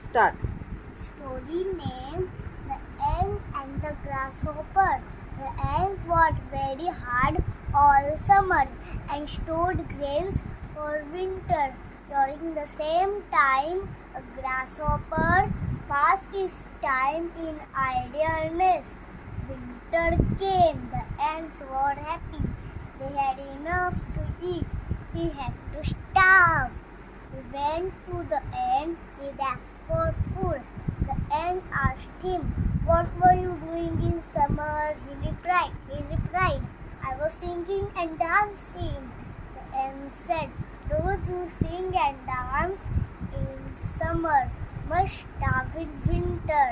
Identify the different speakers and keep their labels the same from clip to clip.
Speaker 1: Start.
Speaker 2: Story name The Ant and the Grasshopper. The ants worked very hard all summer and stored grains for winter. During the same time, a grasshopper passed its time in idleness. Winter came. The ants were happy. They had enough to eat. He had to starve. He went to the ant. He begged for food. The ant asked him, "What were you doing in summer?" He replied, "I was singing and dancing." The ant said, "Those who sing and dance in summer must starve in winter."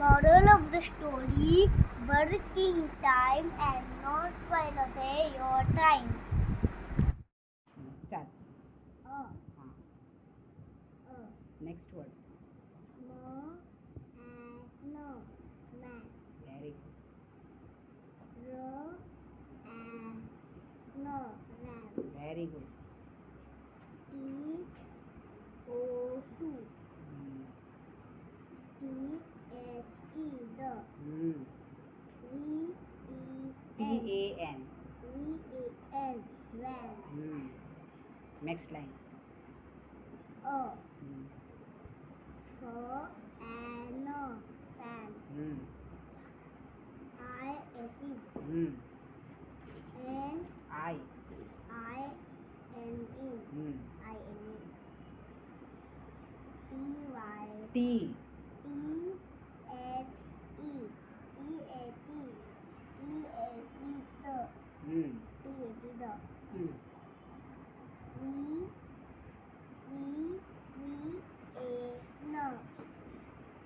Speaker 2: Moral of the story: working time and not while away your time.
Speaker 1: Start.
Speaker 2: Uh,
Speaker 1: Next word.
Speaker 2: no and no man.
Speaker 1: Very good.
Speaker 2: Ro and no ram.
Speaker 1: Very good.
Speaker 2: T-O-2.
Speaker 1: Mm.
Speaker 2: T-H-E the.
Speaker 1: Mm.
Speaker 2: V-E-N.
Speaker 1: P-A-N.
Speaker 2: V-A-N van.
Speaker 1: Mm. Next line.
Speaker 2: O.
Speaker 1: Mm.
Speaker 2: F and no fan.
Speaker 1: Mm.
Speaker 2: I-S-E.
Speaker 1: Mm.
Speaker 2: N
Speaker 1: I.
Speaker 2: I-N-E.
Speaker 1: Mm.
Speaker 2: I-N-E. T-Y.
Speaker 1: T.
Speaker 2: T-H-E. T-H-E. T-H-E the.
Speaker 1: Mm.
Speaker 2: T-H-E the.
Speaker 1: Mm.
Speaker 2: V-A-N.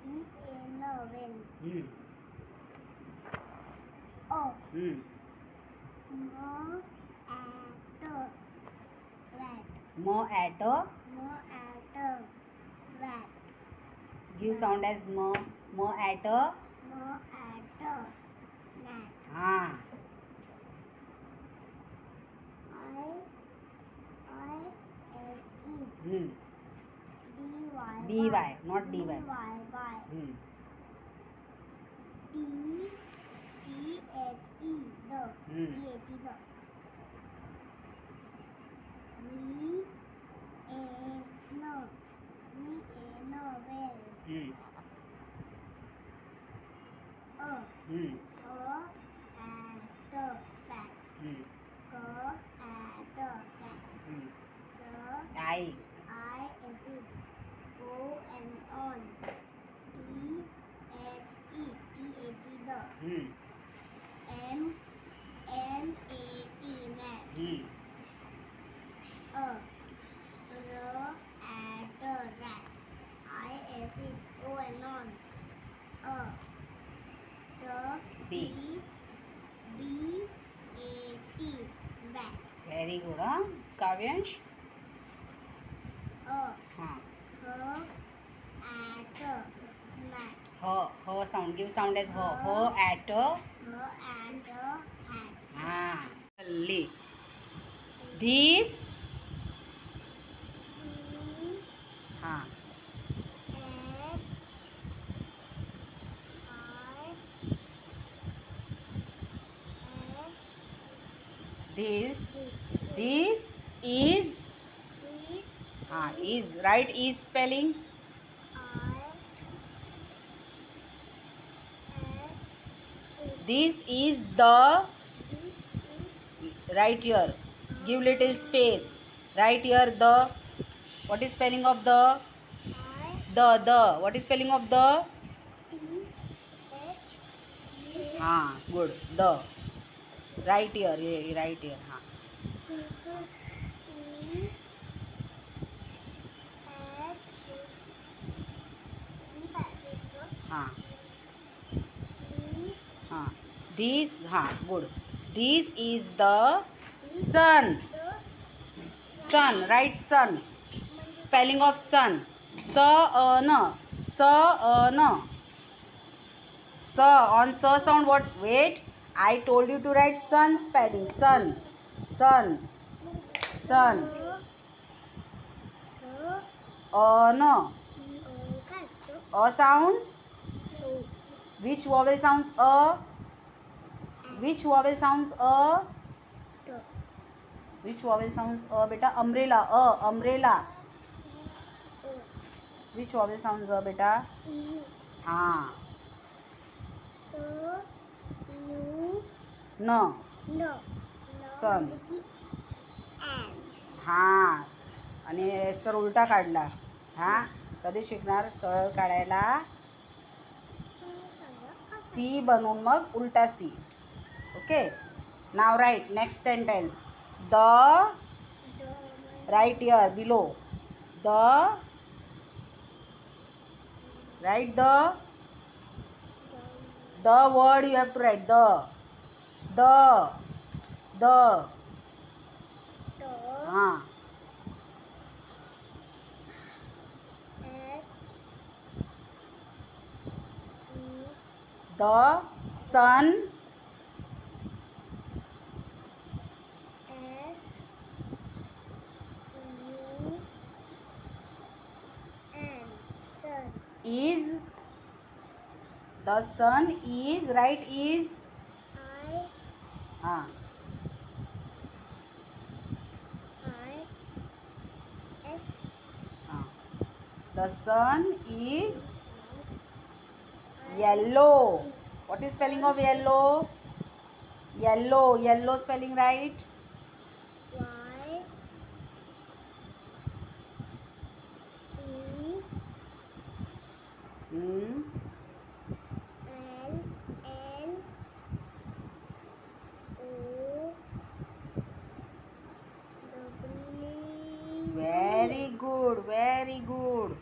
Speaker 2: V-A-N when.
Speaker 1: Mm.
Speaker 2: O.
Speaker 1: Mm.
Speaker 2: Mo at rat.
Speaker 1: Mo at a.
Speaker 2: Mo at rat.
Speaker 1: Give sound as mo. Mo at a.
Speaker 2: Mo at rat.
Speaker 1: Ah.
Speaker 2: I-S-E.
Speaker 1: Mm.
Speaker 2: D-Y.
Speaker 1: B-Y, not D-Y.
Speaker 2: D-Y-Y.
Speaker 1: Mm.
Speaker 2: T-T-H-E the.
Speaker 1: Mm.
Speaker 2: T-H-E the. V-A-N. V-A-N well.
Speaker 1: Mm. Mm.
Speaker 2: Fat.
Speaker 1: Mm.
Speaker 2: Fat.
Speaker 1: Mm.
Speaker 2: I as in go and on. T-H-E. T-H-E the.
Speaker 1: Mm.
Speaker 2: M-M-A-T mat.
Speaker 1: Mm.
Speaker 2: Rat. I as in go and on.
Speaker 1: B.
Speaker 2: B-A-T bat.
Speaker 1: Very good, huh? Kavyansh?
Speaker 2: Her
Speaker 1: हाँ.
Speaker 2: at mat.
Speaker 1: Her sound. Give sound as her. Her at a.
Speaker 2: Her at hat.
Speaker 1: हाँ. Li. This. हाँ. This. This is. हाँ. Is. Right is spelling. This is the. Right here. Give little space. Right here the. What is spelling of the? The. What is spelling of the? हाँ. Good. The. Right here. Yeah, right here. हाँ. हाँ. हाँ. This. हाँ. Good. This is the sun. Sun. Right. Sun. Spelling of sun. Sa-na. Sa-na. Sa. On sa sound what? Wait. I told you to write sun spelling. Sun. sun. Sun. No.
Speaker 2: काय असतं?
Speaker 1: Sounds.
Speaker 2: So,
Speaker 1: Which vowel sounds a? Which vowel sounds a?
Speaker 2: to,
Speaker 1: Which vowel sounds a? Beta umbrella. Umbrella.
Speaker 2: o,
Speaker 1: Which vowel sounds a? Beta.
Speaker 2: u.
Speaker 1: हाँ.
Speaker 2: So, you,
Speaker 1: No.
Speaker 2: no.
Speaker 1: Sun.
Speaker 2: म्हणजे की and.
Speaker 1: हाँ. आणि sir उलटा काढला. हा कधी शिकणार सरळ काढायला? सी बनवून मग उलटा C. Okay. Now write next sentence. The write here below. The write the word you have to write. The हां. The sun is. The sun is right is. हाँ. हाँ. The sun is yellow. What is spelling of yellow? Yellow spelling right. Hmm. Very good.